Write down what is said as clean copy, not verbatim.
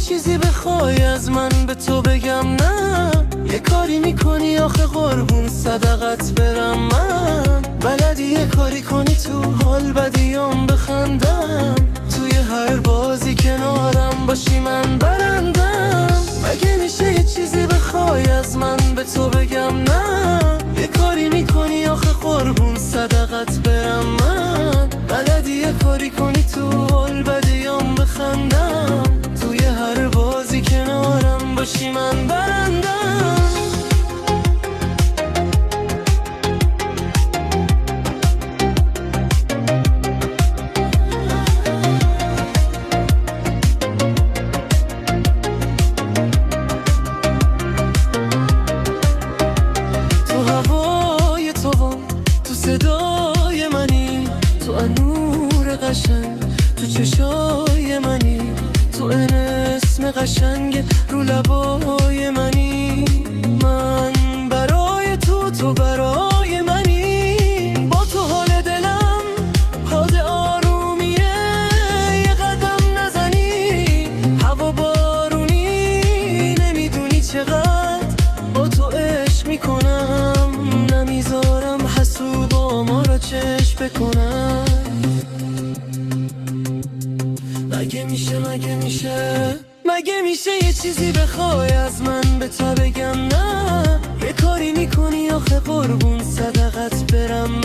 چیزی بخوای از من به تو بگم نه، یه کاری میکنی آخه قربون صدقت برم. من بلدی یه کاری کنی تو حال بدیام بخندم، توی هر بازی کنارم باشی من برندم. مگه میشه یه چیزی بخوای از من به تو بگم نه، یه کاری میکنی آخه قربون صدقت برم. من بلدی یه کاری کنی تو حال بدیام بخندم، توی هر بازی کنارم باشی من برندم. صدای منی، تو نور قشنگ تو چشای منی، تو این اسم قشنگ رو لبای منی. من برای تو، تو برای منی، با تو حال دلم حال آرومیه. یه قدم نزنی هوا بارونی، نمیدونی چقدر با تو عشق میکنم، نمیذارم حسوبا ما را چشم بکنم. مگه میشه یه چیزی بخوای از من به تو بگم نه، یه کاری میکنی آخه قربون صدقت برم.